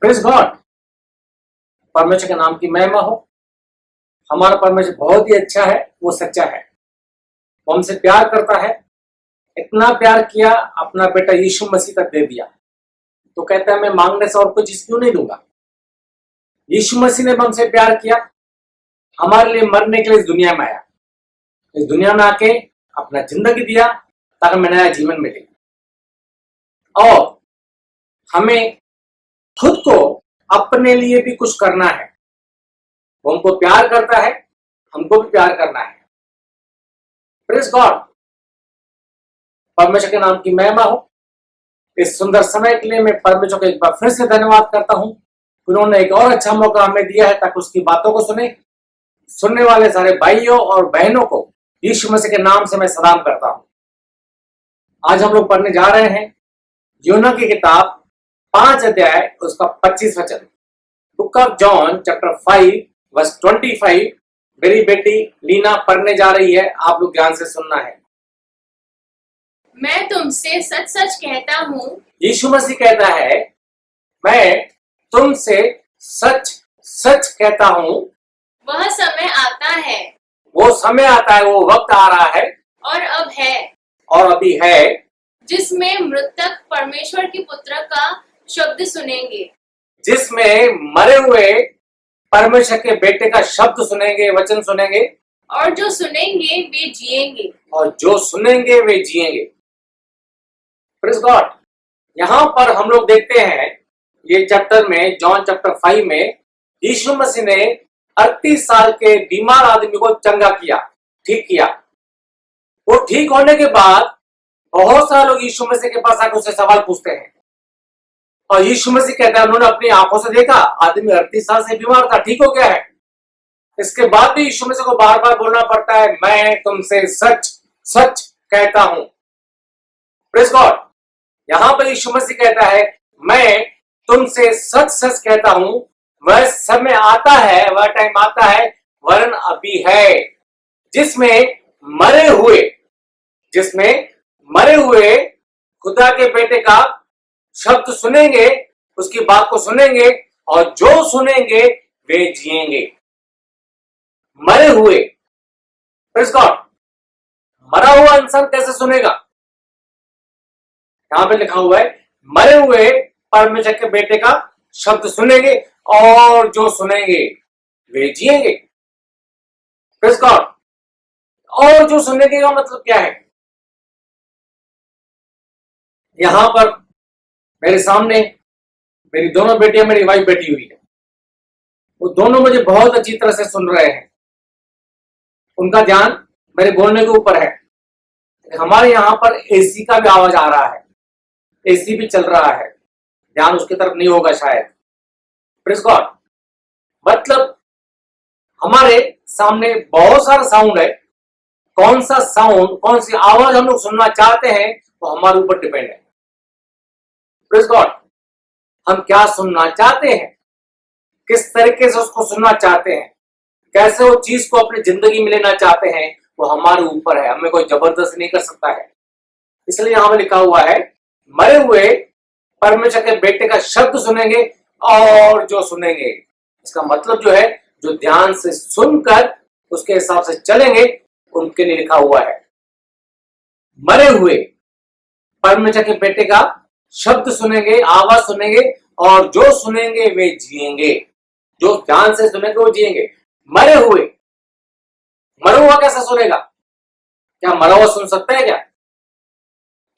Praise God. परमेश्वर के नाम की महिमा हो। हमारा परमेश्वर बहुत ही अच्छा है, वो सच्चा है, वो हमसे प्यार करता है। इतना प्यार किया, अपना बेटा यीशु मसीह तक दे दिया। तो कहता है मैं मांगने से और कुछ चीज क्यों नहीं दूंगा। यीशु मसीह ने हमसे प्यार किया, हमारे लिए मरने के लिए इस दुनिया में आया, इस दुनिया में आके अपना जिंदगी दिया ताकि हमें नया जीवन मिले। और हमें खुद को अपने लिए भी कुछ करना है। वो हमको प्यार करता है, हमको भी प्यार करना है। Praise God. परमेश्वर के नाम की महिमा हो। इस सुंदर समय के लिए मैं परमेश्वर को एक बार फिर से धन्यवाद करता हूं। उन्होंने एक और अच्छा मौका हमें दिया है ताकि उसकी बातों को सुने। सुनने वाले सारे भाइयों और बहनों को यीशु मसीह के नाम से मैं सलाम करता हूं। आज हम लोग पढ़ने जा रहे हैं योना की किताब 5 अध्याय उसका 25 वचन। Book of John chapter 5 verse 25। मेरी बेटी लीना पढ़ने जा रही है, आप लोग ध्यान से सुनना है। मैं तुमसे सच सच कहता हूँ, यीशु मसीह कहता है मैं तुमसे सच सच कहता हूँ, वह समय आता है वो समय आता है, वो वक्त आ रहा है और अब है, और अभी है, जिसमें मृतक परमेश्वर के पुत्र का शब्द सुनेंगे, जिसमें मरे हुए परमेश्वर के बेटे का शब्द सुनेंगे, वचन सुनेंगे, और जो सुनेंगे वे जिएंगे। और जो सुनेंगे वे जिएंगे। Praise God. यहाँ पर हम लोग देखते हैं ये चैप्टर में, जॉन चैप्टर 5 में, यीशु मसीह ने 38 साल के बीमार आदमी को चंगा किया, ठीक किया। वो ठीक होने के बाद बहुत सारे लोग यीशु मसीह के पास आकर उससे सवाल पूछते हैं, और यीशु मसीह कहता है उन्होंने अपनी आंखों से देखा, आदमी 38 साल से बीमार था, ठीक हो गया है। इसके बाद भी यीशु मसीह को बार बार बोलना पड़ता है मैं तुमसे सच सच कहता हूं। Praise God. यहां पर यीशु मसीह कहता है मैं तुमसे सच सच कहता हूं, वह समय आता है, वह टाइम आता है, वरन अभी है, जिसमें मरे हुए खुदा के बेटे का शब्द सुनेंगे, उसकी बात को सुनेंगे, और जो सुनेंगे वे जिएंगे। मरे हुए। Praise God. मरा हुआ इंसान कैसे सुनेगा? यहां पे लिखा हुआ है मरे हुए परमेश्वर के बेटे का शब्द सुनेंगे, और जो सुनेंगे वे जिएंगे। Praise God. और जो सुनेंगे का मतलब क्या है? यहां पर मेरे सामने मेरी दोनों बेटियां, मेरी वाइफ बैठी हुई है। वो दोनों मुझे बहुत अच्छी तरह से सुन रहे हैं, उनका ध्यान मेरे बोलने के ऊपर है। हमारे यहां पर एसी का भी आवाज आ रहा है, एसी भी चल रहा है, ध्यान उसकी तरफ नहीं होगा शायद। Praise God. मतलब हमारे सामने बहुत सारा साउंड है। कौन सा साउंड, कौन सी आवाज हम लोग सुनना चाहते हैं वो हमारे ऊपर डिपेंड है। Praise God. हम क्या सुनना चाहते हैं, किस तरीके से उसको सुनना चाहते हैं, कैसे वो चीज को अपनी जिंदगी में लेना चाहते हैं, वो हमारे ऊपर है, हमें कोई जबरदस्ती नहीं कर सकता है। इसलिए यहां पर लिखा हुआ है मरे हुए परमेश्वर के बेटे का शब्द सुनेंगे, और जो सुनेंगे, इसका मतलब जो है जो ध्यान से सुनकर उसके हिसाब से चलेंगे, उनके लिए लिखा हुआ है मरे हुए परमेश्वर के बेटे का शब्द सुनेंगे, आवाज सुनेंगे, और जो सुनेंगे वे जिएंगे। जो ध्यान से सुनेंगे वो जिएंगे। मरे हुए, मरा हुआ कैसा सुनेगा? क्या मरा हुआ सुन सकता है क्या?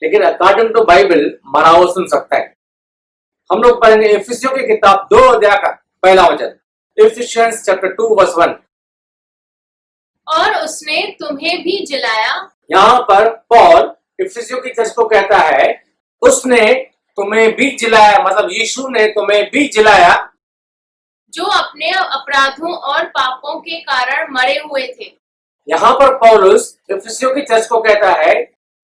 लेकिन अकॉर्डिंग टू बाइबल मरा हुआ सुन सकता है। हम लोग पढ़ेंगे इफिसियों की किताब 2 अध्याय का पहला वचन। Ephesians chapter 2 verse 1। और उसने तुम्हें भी जिलाया। यहाँ पर पॉल इफिसियों की चर्च को कहता है उसने तुम्हें भी जिलाया, मतलब यीशु ने तुम्हें भी जिलाया, जो अपने अपराधों और पापों के कारण मरे हुए थे। यहाँ पर पौलुस इफिसियों की चर्च को कहता है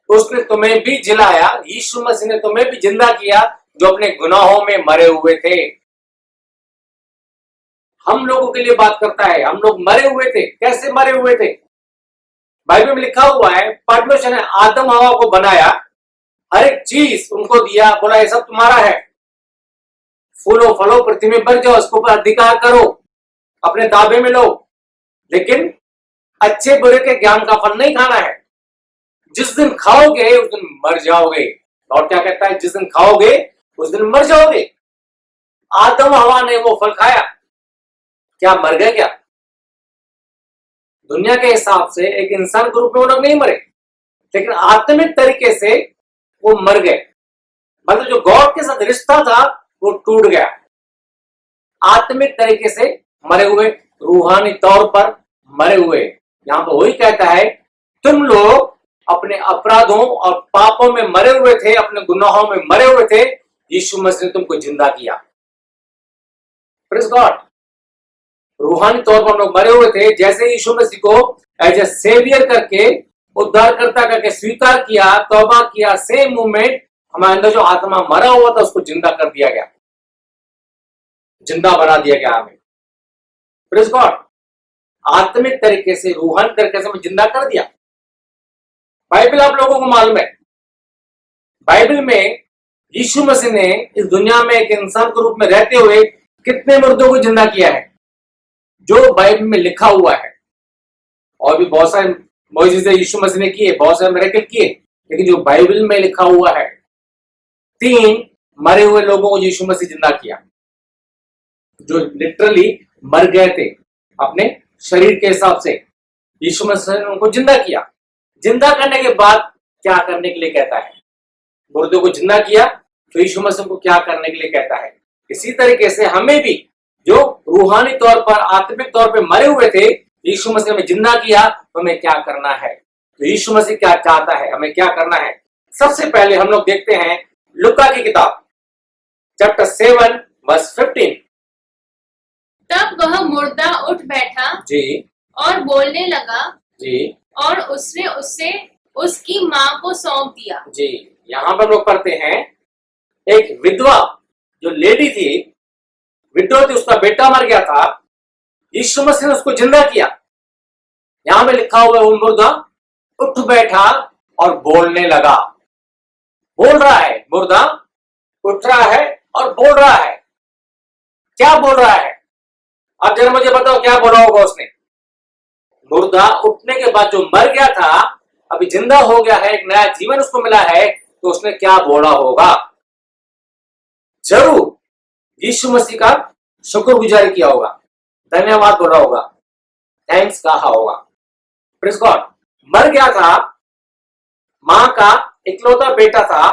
उसने तुम्हें भी जिलाया, यीशु मसीह ने तुम्हें भी जिंदा किया जो अपने गुनाहों में मरे हुए थे। हम लोगों के लिए बात करता है, हम लोग मरे हुए थे। कैसे मरे हुए थे? बाइबल में लिखा हुआ है परमेश्वर ने आदम हवा को बनाया, हर एक चीज उनको दिया, बोला ये सब तुम्हारा है। फूलो फलो पृथ्वी में बढ़ जाओ, उसके ऊपर अधिकार करो, अपने ताबे में लो, लेकिन अच्छे बुरे के ज्ञान का फल नहीं खाना है। जिस दिन खाओगे उस दिन मर जाओगे। और क्या कहता है, जिस दिन खाओगे उस दिन मर जाओगे। आदम हवा ने वो फल खाया, क्या मर गए क्या? दुनिया के हिसाब से एक इंसान के रूप में वो लोग नहीं मरे, लेकिन आत्मिक तरीके से वो मर गए। मतलब जो गॉड के साथ रिश्ता था वो टूट गया। आत्मिक तरीके से मरे हुए, रूहानी तौर पर मरे हुए। यहां पर वही कहता है, तुम लोग अपने अपराधों और पापों में मरे हुए थे, अपने गुनाहों में मरे हुए थे, यीशु मसीह ने तुमको जिंदा किया। Praise God. रूहानी तौर पर हम लोग मरे हुए थे, जैसे यीशु मसीह को एज ए सेवियर करके, उद्धारकर्ता करके स्वीकार किया, तौबा किया, सेम मूवमेंट हमारे अंदर जो आत्मा मरा हुआ था उसको जिंदा कर दिया गया, जिंदा बना दिया गया हमें। Praise God. आत्मिक तरीके से, रूहानी तरीके से हमें जिंदा कर दिया। बाइबल आप लोगों को मालूम है, बाइबल में यीशु मसीह ने इस दुनिया में एक इंसान के रूप में रहते हुए कितने मुर्दों को जिंदा किया है, जो बाइबल में लिखा हुआ है। और भी बहुत सारे मौजूज़े यीशु मसीह ने किए, बहुत सारे मिरेकल किए, लेकिन जो बाइबल में लिखा हुआ है, 3 मरे हुए लोगों को यीशु मसीह जिंदा किया, जो लिटरली मर गए थे अपने शरीर के हिसाब से। यीशु मसीह ने उनको जिंदा किया। जिंदा करने के बाद क्या करने के लिए कहता है? मुर्दों को जिंदा किया, तो यीशु मसीह को क्या करने के लिए कहता है? इसी तरीके से हमें भी जो रूहानी तौर पर, आत्मिक तौर पर मरे हुए थे, यीशु मसीह ने जिंदा किया, तो हमें क्या करना है? तो यीशु मसीह क्या चाहता है, हमें क्या करना है? सबसे पहले हम लोग देखते हैं लुका की किताब चैप्टर 7 वर्स 15। तब वह मुर्दा उठ बैठा जी और बोलने लगा, जी और उसने उससे उसकी मां को सौंप दिया। जी। यहां पर हम लोग पढ़ते हैं, एक विधवा जो लेडी थी, विडो थी, उसका बेटा मर गया था, यीशु मसीह ने उसको जिंदा किया। यहां पे लिखा हुआ है, वो मुर्दा उठ बैठा और बोलने लगा। बोल रहा है, मुर्दा उठ रहा है और बोल रहा है। क्या बोल रहा है? आप जरा मुझे बताओ, क्या बोला होगा उसने? मुर्दा उठने के बाद जो मर गया था, अभी जिंदा हो गया है, एक नया जीवन उसको मिला है, तो उसने क्या बोला होगा? जरूर यीशु मसीह का शुक्रगुजारी किया होगा, धन्यवाद बोला होगा, थैंक्स कहा होगा। Praise God. मर गया था, मां का इकलौता बेटा था,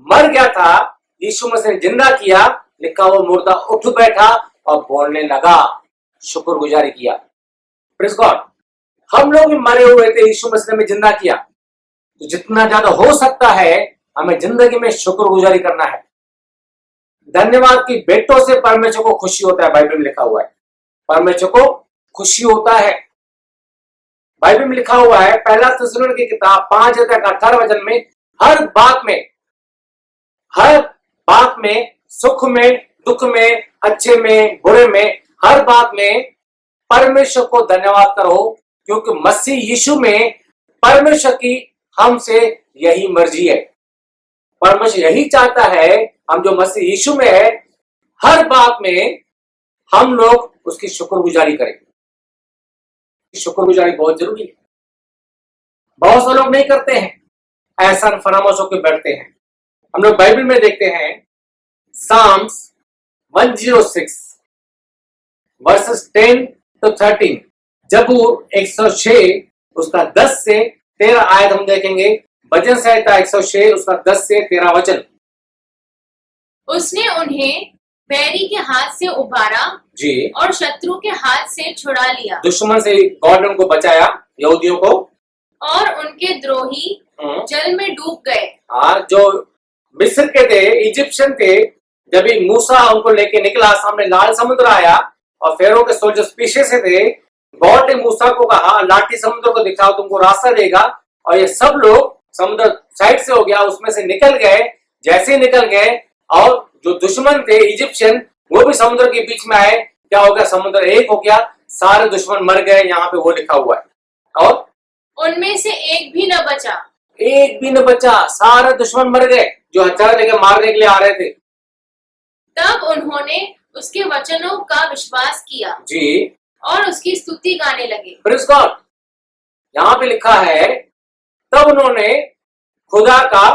मर गया था, यीशु मसीह ने जिंदा किया, लिखा हुआ मुर्दा उठ बैठा और बोलने लगा, शुक्रगुजारी किया। Praise God. हम लोग भी मरे हुए थे, यीशु मसीह ने हमें जिंदा किया, तो जितना ज्यादा हो सकता है हमें जिंदगी में शुक्रगुजारी करना है। धन्यवाद की बेटों से परमेश्वर को खुशी होता है, बाइबल में लिखा हुआ है, परमेश्वर को खुशी होता है। बाइबल में लिखा हुआ है, पहला थिस्सलुनीके की किताब 5:18 में, हर बात में, सुख में, दुख में, अच्छे में, बुरे में, हर बात में परमेश्वर को धन्यवाद करो, क्योंकि मसीह यीशु में परमेश्वर की हमसे यही मर्जी है। परमेश्वर यही चाहता है, हम जो मसीह यीशु में है, हर बात में हम लोग उसकी शुक्रगुजारी करें। शुक्रगुजारी बहुत जरूरी है। बहुत से लोग नहीं करते हैं, ऐसा फरामोश होकर बैठते हैं। हम लोग बाइबल में देखते हैं, साम्स 106 वर्सेस 10 to 13, जबूर 106 उसका 10 से 13 आयत हम देखेंगे। भजन संहिता 106 उसका 10 से 13 वचन। उसने उन्हें बैरी के हाथ से उबारा जी, और शत्रु के हाथ से छुड़ा लिया। दुश्मन से गॉड ने उनको बचाया, यहूदियों को, और उनके द्रोही जल में डूब गए। जो मिस्र के थे, इजिप्शियन थे, जब मूसा उनको लेके निकला, सामने लाल समुद्र आया और फेरो के सोल्जर्स पीछे से थे, गॉड ने मूसा को कहा, लाठी समुद्र को दिखाओ, तुमको रास्ता देगा। और ये सब लोग, समुद्र साइड से हो गया, उसमें से निकल गए। जैसे ही निकल गए और जो दुश्मन थे इजिप्शियन, वो भी समुद्र के बीच में आए, क्या हो गया? समुद्र एक हो गया, सारे दुश्मन मर गए। यहाँ पे वो लिखा हुआ है, और उनमें से एक भी न बचा। एक भी न बचा, सारे दुश्मन मर गए जो हथियार लेकर मारने के लिए आ रहे थे। तब उन्होंने उसके वचनों का विश्वास किया जी, और उसकी स्तुति गाने लगे। Praise God. यहाँ पे लिखा है तब उन्होंने खुदा का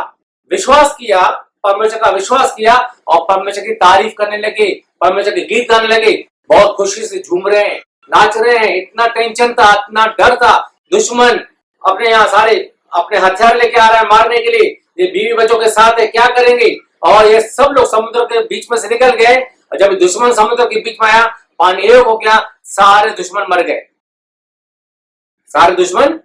विश्वास किया, परमेश्वर का विश्वास किया और परमेश्वर की तारीफ करने लगे, परमेश्वर के गीत गाने लगे, बहुत खुशी से झूम रहे हैं, नाच रहे हैं। इतना टेंशन था, इतना डर था, दुश्मन अपने यहाँ सारे अपने हथियार लेके आ रहा है मारने के लिए, ये बीवी बच्चों के साथ है, क्या करेंगे। और ये सब लोग समुद्र के बीच में से निकल गए और जब दुश्मन समुद्र के बीच में आया, पानी एक हो गया, सारे दुश्मन मर गए, सारे दुश्मन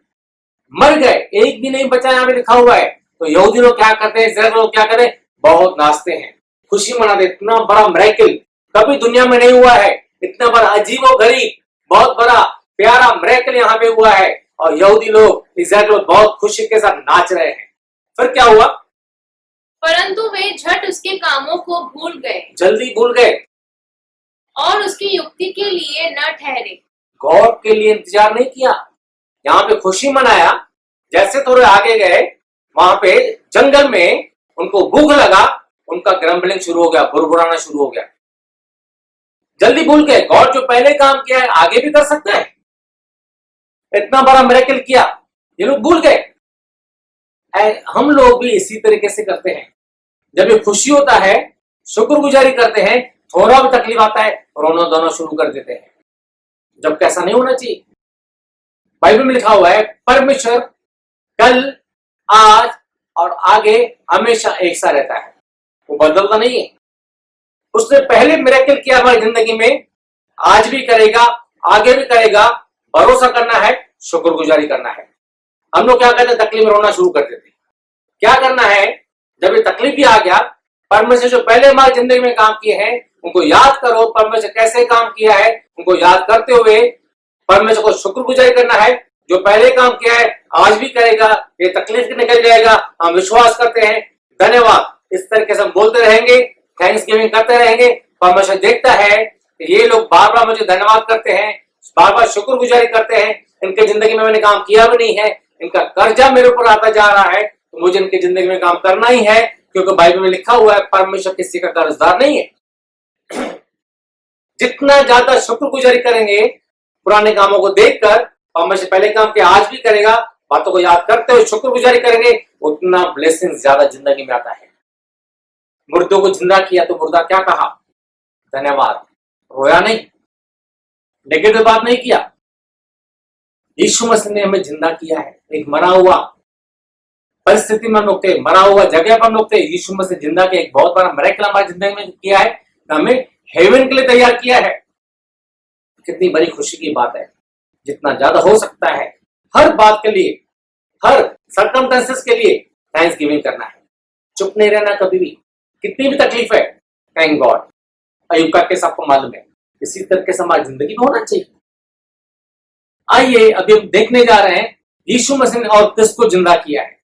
मर गए, एक भी नहीं बचा, यहाँ पे लिखा हुआ है। तो यहूदी लोग क्या करते हैं, इस्राएल लोग क्या करते हैं, बहुत नाचते हैं, खुशी मनाते। इतना बड़ा मिरेकल कभी दुनिया में नहीं हुआ है, इतना बड़ा अजीबो गरीब बहुत बड़ा प्यारा मिरेकल यहाँ पे हुआ है और यहूदी लोग, इस्राएल लोग बहुत खुशी के साथ नाच रहे हैं। फिर क्या हुआ, परंतु वे झट उसके कामों को भूल गए जल्दी भूल गए, और उसकी युक्ति के लिए न ठहरे। गॉड के लिए इंतजार नहीं किया, यहाँ पे खुशी मनाया। जैसे थोड़े आगे गए, वहां पे जंगल में उनको भूख लगा, उनका ग्रम्बलिंग शुरू हो गया, बुरबुराना शुरू हो गया, जल्दी भूल गए। गॉड जो पहले काम किया है आगे भी कर सकता है, इतना बड़ा मिरेकल किया, ये लोग भूल गए। हम लोग भी इसी तरीके से करते हैं, जब ये खुशी होता है, शुक्रगुजारी करते हैं, थोड़ा भी तकलीफ आता है, रोना धोना शुरू कर देते हैं, जबकि ऐसा नहीं होना चाहिए। बाइबल में लिखा हुआ है परमेश्वर कल, आज और आगे हमेशा एक सा रहता है, वो बदलता नहीं है। उसने पहले मिरेकल किया हमारी जिंदगी में, आज भी करेगा, आगे भी करेगा। भरोसा करना है, शुक्रगुजारी करना है। हम लोग क्या कहते हैं, तकलीफ में रोना शुरू कर देते हैं। क्या करना है, जब ये तकलीफ भी आ गया, परमेश्वर जो पहले हमारी जिंदगी में काम किए हैं उनको याद करो, परमेश्वर कैसे काम किया है उनको याद करते हुए परमेश्वर को शुक्रगुजारी करना है। जो पहले काम किया है आज भी करेगा, ये तकलीफ निकल जाएगा, हम विश्वास करते हैं, धन्यवाद, इस तरीके से हम बोलते रहेंगे, थैंक्स गिविंग करते रहेंगे। परमेश्वर देखता है कि ये लोग बार बार मुझे धन्यवाद करते हैं, बार बार शुक्रगुजारी करते हैं, इनके जिंदगी में मैंने काम किया भी नहीं है, इनका कर्जा मेरे ऊपर आता जा रहा है, तो मुझे इनकी जिंदगी में काम करना ही है, क्योंकि बाइबल में लिखा हुआ है परमेश्वर किसी का कर्जदार नहीं है। जितना ज्यादा शुक्रगुजारी करेंगे पुराने कामों को देखकर, परमेश्वर पहले काम किया आज भी करेगा, बातों को याद करते हुए शुक्रगुजारी करेंगे, उतना ब्लेसिंग ज्यादा जिंदगी में आता है। मुर्दों को जिंदा किया तो मुर्दा क्या कहा, धन्यवाद, रोया नहीं, नेगेटिव बात नहीं किया। यीशु मसीह ने हमें जिंदा किया है। एक मरा हुआ परिस्थिति में हम लोग थे, मरा हुआ जगह पर हम लोग थे, यीशु मसीह जिंदा के एक बहुत बड़ा मिरेकल हमारी जिंदगी में किया है, हमें हेवन के लिए तैयार किया है। कितनी बड़ी खुशी की बात है। जितना ज्यादा हो सकता है हर बात के लिए, हर सर्कमस्टेंसेस के लिए थैंक्स गिविंग करना है, चुप नहीं रहना कभी भी, कितनी भी तकलीफ है, थैंक गॉड। अय्यूब का केस आपको मालूम है, इसी तरीके से हमारी जिंदगी में होना चाहिए। आइए अभी हम देखने जा रहे हैं यीशु मसीह ने और किसको जिंदा किया है,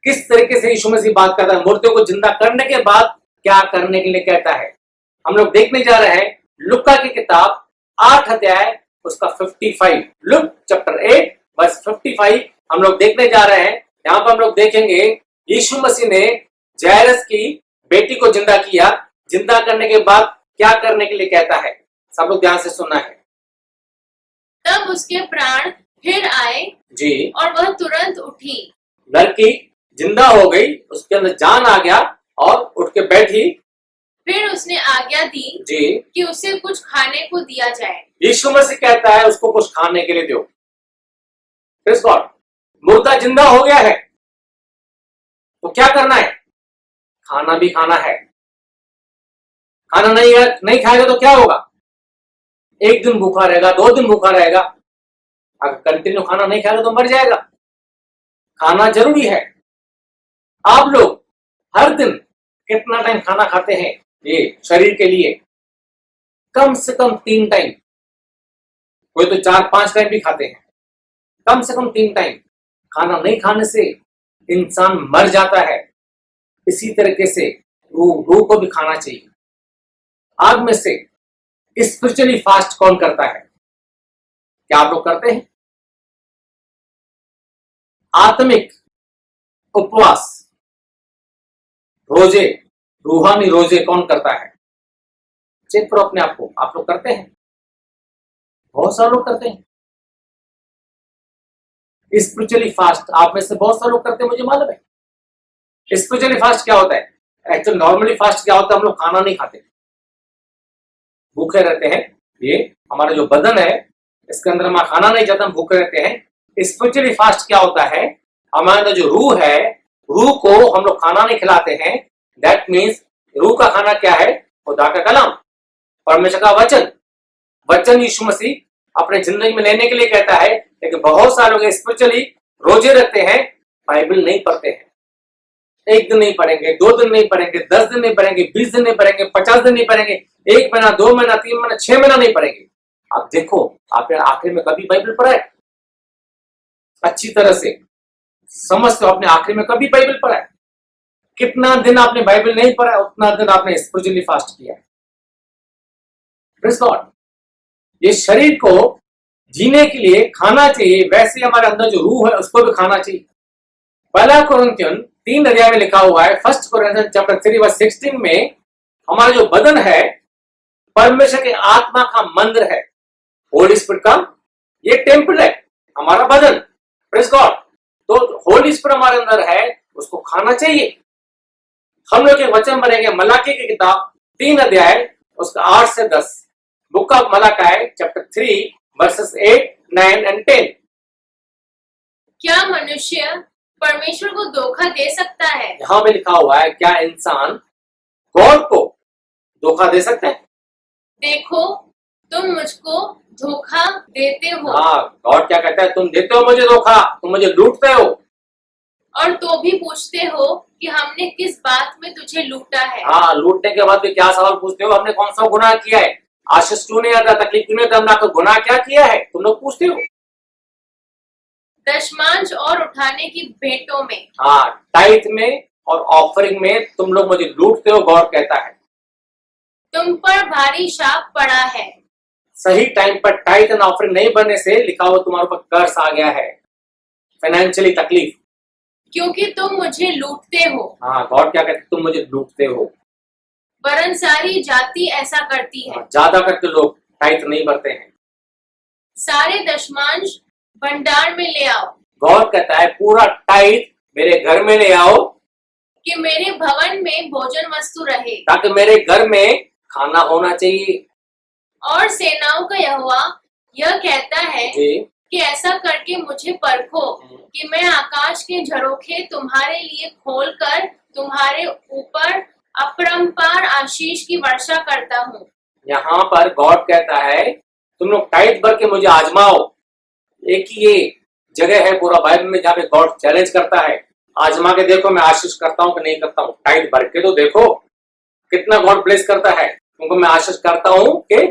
किस तरीके से यीशु मसीह बात करता है, मुर्दों को जिंदा करने के बाद क्या करने के लिए कहता है। हम लोग देखने जा रहे हैं लुका की किताब 8 अध्याय उसका 55, लुक चैप्टर 8 वर्स 55 हम लोग देखने जा रहे हैं। यहाँ पर हम लोग देखेंगे यीशु मसीह ने जायरस की बेटी को जिंदा किया, जिंदा करने के बाद क्या करने के लिए कहता है, सब लोग ध्यान से सुनना है। तब उसके प्राण फिर आए जी, और वह तुरंत उठी। लड़की जिंदा हो गई, उसके अंदर जान आ गया और उठ के बैठी। फिर उसने आज्ञा दी जी, कि उसे कुछ खाने को दिया जाए। यीशु मसीह कहता है उसको कुछ खाने के लिए दो। Praise God. मुर्दा जिंदा हो गया है तो क्या करना है, खाना भी खाना है। खाना नहीं खाएगा तो क्या होगा, एक दिन भूखा रहेगा, 2 दिन भूखा रहेगा, अगर कंटिन्यू खाना नहीं खाएगा तो मर जाएगा। खाना जरूरी है। आप लोग हर दिन कितना टाइम खाना खाते हैं ये शरीर के लिए, कम से कम 3 टाइम, कोई तो 4-5 टाइम भी खाते हैं, कम से कम 3 टाइम। खाना नहीं खाने से इंसान मर जाता है। इसी तरीके से रूह को भी खाना चाहिए। आप में से स्पिरिचुअली फास्ट कौन करता है, क्या आप लोग करते हैं? आत्मिक उपवास, रोजे, रूहानी रोजे कौन करता है? चेक करो अपने आप को, आप लोग करते हैं? बहुत सारे लोग करते हैं स्पिरिचुअली फास्ट। आप में से बहुत सारे लोग करते हैं, मुझे मालूम है। स्पिरिचुअली फास्ट क्या होता है? एक्चुअली नॉर्मली फास्ट क्या होता है? हम लोग खाना नहीं खाते, भूखे रहते हैं। ये हमारा जो बदन है इसके अंदर हमारा खाना नहीं जाता, हम भूखे रहते हैं। स्पिरिचुअली फास्ट क्या होता है? हमारे अंदर जो रूह है, रूह को हम लोग खाना नहीं खिलाते हैं। दैट मीन्स रूह का खाना क्या है? खुदा का कलाम, परमेश्वर का वचन। वचन यीशु मसीह अपने जिंदगी में लेने के लिए कहता है। लेकिन बहुत सारे लोग स्पिरिचुअली रोजे रखते हैं, बाइबल नहीं पढ़ते हैं। एक दिन नहीं पढ़ेंगे, 2 दिन नहीं पढ़ेंगे, 10 दिन नहीं पढ़ेंगे, 20 दिन नहीं पढ़ेंगे, 50 दिन नहीं पढ़ेंगे, 1 महीना, 2 महीना, 3 महीना, 6 महीना नहीं पढ़ेंगे। आप देखो, आपने आखिर में कभी बाइबल पढ़ा है? अच्छी तरह से समझते हो, आपने आखिर में कभी बाइबल पढ़ा है? कितना दिन आपने बाइबल नहीं पढ़ा है, उतना दिन आपने स्पिरिचुअली फास्ट किया है। Praise God. ये शरीर को जीने के लिए खाना चाहिए, वैसे हमारे अंदर जो रूह है उसको भी खाना चाहिए। 1 कोरिन्थियन 3 अध्याय में लिखा हुआ है, 1 कोरिन्थियन चैप्टर 3 वर्स 16 में, हमारा जो बदन है परमेश्वर के आत्मा का मंदिर है, होली स्पिरिट का ये टेम्पल है हमारा बदन। Praise God. तो होली स्पिरिट हमारे अंदर है, उसको खाना चाहिए। हम लोग एक वचन पढ़ेंगे मलाकी की किताब 3 अध्याय उसका 8 से 10, book of Malachi chapter 3 versus 8, 9 and 10। क्या मनुष्य परमेश्वर को धोखा दे सकता है? यहां पे लिखा हुआ है, क्या इंसान गॉड को धोखा दे सकते हैं? देखो, तुम मुझको धोखा देते हो। हाँ, गॉड क्या कहता है? तुम देते हो मुझे धोखा, तुम मुझे लूटते हो। और तो भी पूछते हो कि हमने किस बात में तुझे लूटा है। हाँ, लूटने के बाद भी क्या सवाल पूछते हो? हमने कौन सा गुनाह किया है? आशीष क्यों नहीं आता? तकलीफ क्यों नहीं आता? हमने गुनाह क्या किया है? तुम लोग पूछते हो। दशमांश और उठाने की भेंटों में, हाँ, टाइथ में और ऑफरिंग में तुम लोग मुझे लूटते हो, गॉड कहता है। तुम पर भारी शाप पड़ा है। सही टाइम पर टाइथ एंड ऑफरिंग नहीं बनने से लिखा हुआ तुम्हारे ऊपर कर्ज आ गया है, फाइनेंशियली तकलीफ, क्योंकि तुम मुझे लूटते हो। हाँ, गॉड क्या कहते हैं? तुम मुझे लूटते हो। वरन सारी जाति ऐसा करती है। ज्यादा करके लोग टाइथ नहीं भरते हैं। सारे दशमांश भंडार में ले आओ, गॉड कहता है पूरा टाइथ मेरे घर में ले आओ, कि मेरे भवन में भोजन वस्तु रहे। ताकि मेरे घर में खाना होना चाहिए। और सेनाओं का यहोवा यह कहता है जी। कि ऐसा करके मुझे परखो कि मैं आकाश के झरोखे तुम्हारे लिए खोलकर तुम्हारे ऊपर अपरंपार आशीष की वर्षा करता हूँ। यहाँ पर गॉड कहता है तुम लोग टाइट भर के मुझे आजमाओ। एक ही ये जगह है पूरा बाइबल में जहाँ पे गॉड चैलेंज करता है, आजमा के देखो मैं आशीष करता हूँ कि नहीं करता हूँ। टाइट भर के तो देखो कितना गॉड ब्लेस करता है, तुमको मैं आशीष करता हूँ कि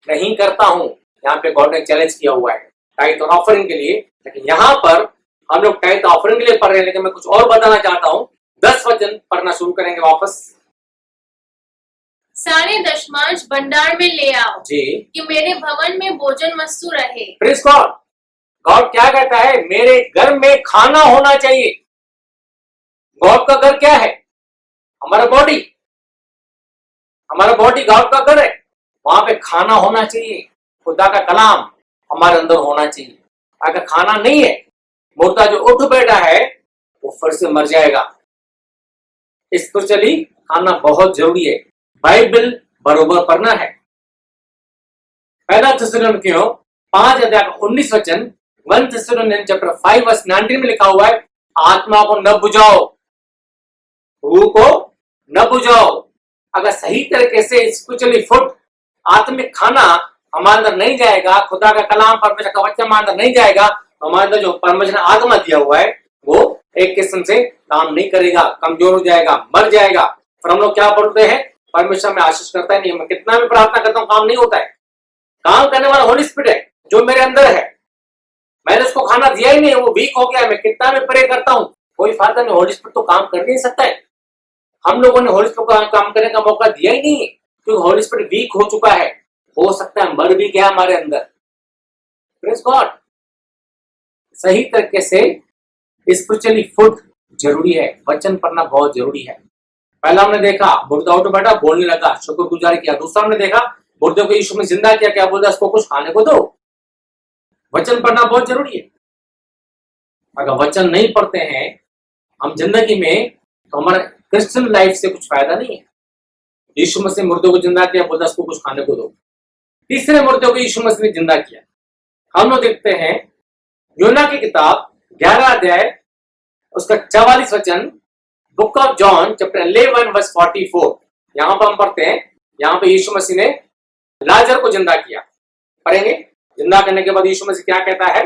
नहीं करता हूँ। यहाँ पे गॉड ने चैलेंज किया हुआ है टाइट और ऑफरिंग के लिए। लेकिन यहाँ पर हम लोग टाइट ऑफरिंग के लिए पढ़ रहे हैं, लेकिन मैं कुछ और बताना चाहता हूँ। 10 वचन पढ़ना शुरू करेंगे वापस। सारे दशमांश भंडार में ले आओ जी, कि मेरे भवन में भोजन वस्तु रहे। Praise God. गॉड क्या कहता है? मेरे घर में खाना होना चाहिए। गॉड का घर क्या है? हमारा बॉडी। हमारा बॉडी गॉड का घर है, वहां पे खाना होना चाहिए। खुदा का कलाम हमारे अंदर होना चाहिए। अगर खाना नहीं है, मुर्दा जो उठ बैठा है वो फिर से मर जाएगा। स्पिरिचुअली खाना बहुत जरूरी है। बाइबल बरोबर पढ़ना है। पहला थिस्सलुनीकियों 5 अध्याय 19 वचन, 1 थिस्सलुनीकियों चैप्टर 5 वर्स 19 में लिखा हुआ है, आत्मा को न बुझाओ, रूह को न बुझाओ। अगर सही तरीके से स्पिरिचुअली फूड, आत्मिक खाना हमारे अंदर नहीं जाएगा, खुदा का कलाम परमेश्वर का वचन हमारे अंदर नहीं जाएगा, तो हमारे अंदर जो परमेश्वर ने आत्मा दिया हुआ है वो एक किस्म से काम नहीं करेगा, कमजोर हो जाएगा, मर जाएगा। फिर हम लोग क्या बोलते हैं? परमेश्वर में आशीष करता है नहीं, मैं कितना भी प्रार्थना करता हूँ काम नहीं होता है। काम करने वाला होली स्पिरिट है जो मेरे अंदर है, मैंने उसको खाना दिया ही नहीं, वो वीक हो गया। मैं कितना भी प्रे करता हूँ कोई फायदा नहीं, होली स्पिरिट तो काम कर नहीं सकता है। हम लोगों ने होली स्पिरिट को काम करने का मौका दिया ही नहीं है क्योंकि होली स्पिरिट वीक हो चुका है, हो सकता है मर भी गया हमारे अंदर। Praise God. सही तरीके से स्पिरिचुअली फूड जरूरी है, वचन पढ़ना बहुत जरूरी है। पहला हमने देखा मुर्दा उठ बैठा, बोलने लगा, शुक्रगुजारी किया। दूसरा हमने देखा मुर्दे को यीशु में जिंदा किया। क्या बोलता है? उसको कुछ खाने को दो। वचन पढ़ना बहुत जरूरी है। अगर वचन नहीं पढ़ते हैं हम जिंदगी में, तो हमारे क्रिश्चियन लाइफ से कुछ फायदा नहीं है। यीशु मसीह मुर्दे को जिंदा किया, बोलता उसको कुछ खाने को दो। तीसरे मुर्दे को यीशु मसीह ने जिंदा किया। हम लोग देखते हैं योना की किताब 11 अध्याय उसका 44 वचन, book of John chapter 11 verse 44। यहां पर हम पढ़ते हैं, यहां पे यीशु मसीह ने लाजर को जिंदा किया। पढ़ेंगे। जिंदा करने के बाद यीशु मसीह क्या कहता है?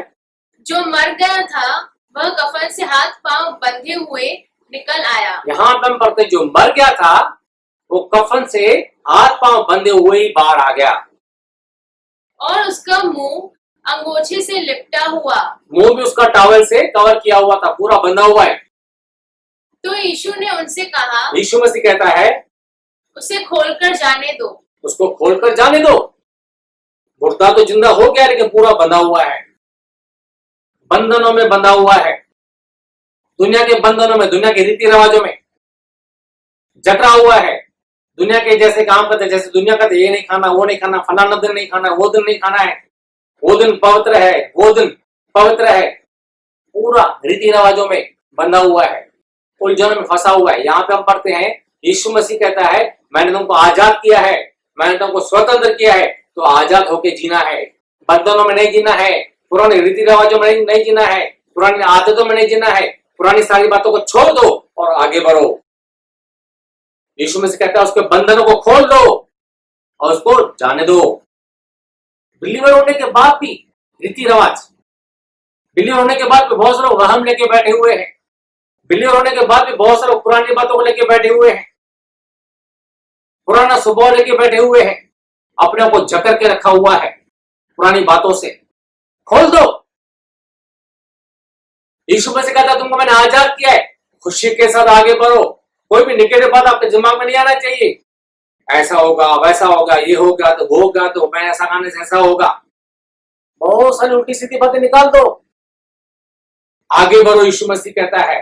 जो मर गया था वह कफन से हाथ पांव बंधे हुए निकल आया। यहाँ पे हम पढ़ते हैं जो मर गया था वो कफन से हाथ पांव बंधे हुए ही बाहर आ गया। और उसका मुंह अंगोछे से लिपटा हुआ। मुंह भी उसका टॉवल से कवर किया हुआ था, पूरा बंधा हुआ है। तो यीशु ने उनसे कहा, यीशु मसीह कहता है उसे खोलकर जाने दो। उसको खोलकर जाने दो। मुर्दा तो जिंदा हो गया लेकिन पूरा बंधा हुआ है, बंधनों में बंधा हुआ है, दुनिया के बंधनों में, दुनिया के रीति रिवाजों में जकड़ा हुआ है। दुनिया के जैसे काम करते, जैसे दुनिया कहते ये नहीं खाना, वो नहीं खाना, फलाना दिन नहीं खाना, वो दिन नहीं खाना है, वो दिन पवित्र है, वो दिन पवित्र है, पूरा रीति रिवाजों में बंधा हुआ है, उलझनों में फंसा हुआ है। यहाँ पे हम पढ़ते हैं यीशु मसीह कहता है मैंने तुमको आजाद किया है, मैंने तुमको स्वतंत्र किया है, तो आजाद होके जीना है। बंधनों में नहीं जीना है, पुराने रीति रिवाजों में नहीं जीना है, पुरानी आदतों में नहीं जीना है, पुरानी सारी बातों को छोड़ दो और आगे बढ़ो। यीशु मसीह कहता है उसके बंधनों को खोल दो और उसको जाने दो। बिलीवर होने के बाद भी रीति रिवाज, बिलीवर होने के बाद भी बहुत सारे वहम लेके बैठे हुए हैं, बिलीवर होने के बाद भी बहुत सारे पुरानी बातों को लेके बैठे हुए हैं, पुराना स्वभाव लेके बैठे हुए हैं, अपने को जकड़ के रखा हुआ है पुरानी बातों से। खोल दो। यीशु मसीह कहता तुमको मैंने आजाद किया है, खुशी के साथ आगे बढ़ो। कोई भी निगेटिव बात आपके दिमाग में नहीं आना चाहिए, ऐसा होगा, वैसा होगा, ये होगा तो मैं ऐसा खाने से ऐसा होगा। बहुत सारी उल्टी सीधी बातें निकाल दो, आगे बढ़ो। यीशु मसीह कहता है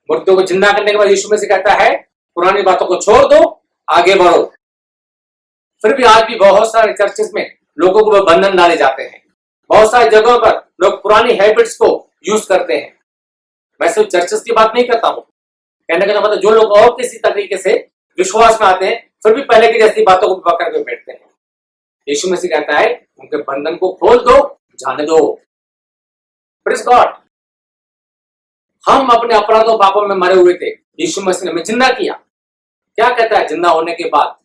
मुर्दों को जिंदा करने के बाद यीशु मसीह कहता है पुरानी बातों को छोड़ दो, आगे बढ़ो। फिर भी आज भी बहुत सारे चर्चेस में लोगों को बंधन डाले जाते हैं, बहुत सारी जगहों पर लोग पुरानी हैबिट्स को यूज करते हैं। मैं सिर्फ चर्चेस की बात नहीं करता हूं, कहने का मतलब जो लोग और किसी तरीके से विश्वास में आते हैं फिर भी पहले की जैसी बातों को पकड़ के बैठते हैं। यीशु मसीह कहता है उनके बंधन को खोल दो, जाने दो। Praise God. हम अपने अपराधों पापों में मरे हुए थे, यीशु मसीह ने हमें जिंदा किया। क्या कहता है? जिंदा होने के बाद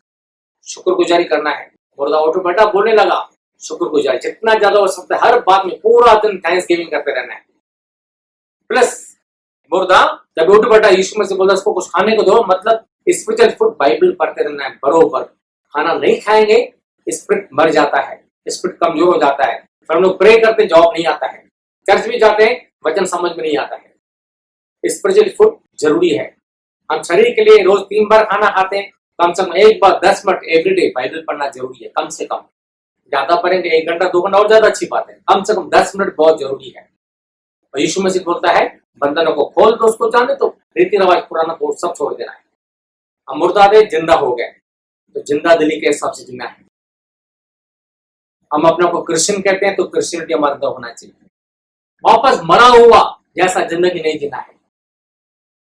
शुक्रगुजारी करना है। मुर्दा उठ बैठा, बोलने लगा, शुक्रगुजारी जितना ज्यादा हो सकता है, हर बात में पूरा दिन थैंक्स गिविंग करते रहना है। प्लस मुर्दा जब उठ बैठा, यीशु मसीह बोलता उसको कुछ खाने को दो, मतलब स्पिरिचुअल फूड बाइबल पढ़ते रहना है बरोबर। खाना नहीं खाएंगे स्पिरिट मर जाता है, स्पिरिट कमजोर हो जाता है। फिर हम लोग प्रे करते, जॉब नहीं आता है, चर्च भी जाते हैं, वचन समझ में नहीं आता है। स्पिरिचुअल फूड जरूरी है। हम शरीर के लिए रोज 3 बार खाना खाते हैं, कम से कम एक बार 10 मिनट एवरीडे बाइबल पढ़ना जरूरी है। कम से कम, ज्यादा पढ़ेंगे 1 घंटा 2 घंटा और ज्यादा अच्छी बात है, कम से कम 10 मिनट बहुत जरूरी है। और यीशु मसीह बोलता है बंधनों को खोल दो, उसको जाने दो, रीति रिवाज पुराना को सब छोड़ देना है। हम मुर्दा थे, जिंदा हो गए, तो जिंदा दिली के हिसाब से जीना है। हम अपने को क्रिश्चियन कहते हैं तो क्रिश्चियनिटी हमारे अंदर होना चाहिए। वापस मरा हुआ जैसा जिंदगी नहीं जीना है।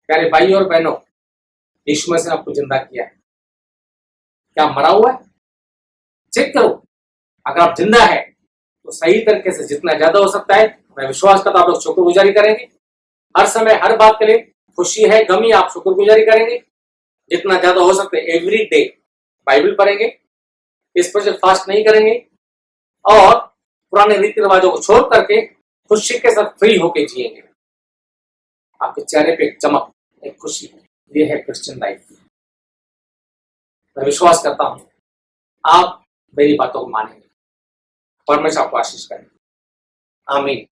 प्यारे भाई और बहनों, यीशु मसीह ने आपको जिंदा किया है। क्या मरा हुआ है? चेक करो। अगर आप जिंदा है तो सही तरीके से जितना ज्यादा हो सकता है, मैं विश्वास करता हूं आप लोग शुक्रगुजारी करेंगे। हर समय हर बात के लिए, खुशी है गमी, आप शुक्रगुजारी करेंगे। जितना ज्यादा हो सकता है एवरी डे बाइबल पढ़ेंगे, इस पर से फास्ट नहीं करेंगे और पुराने रीति रिवाजों को छोड़ करके खुशी के साथ फ्री होके जिएंगे। आपके चेहरे पे एक चमक, एक खुशी, ये है क्रिश्चियन लाइफ। मैं विश्वास करता हूं आप मेरी बातों को मानेंगे। परमेश्वर आपको आशीष करें। आमीन।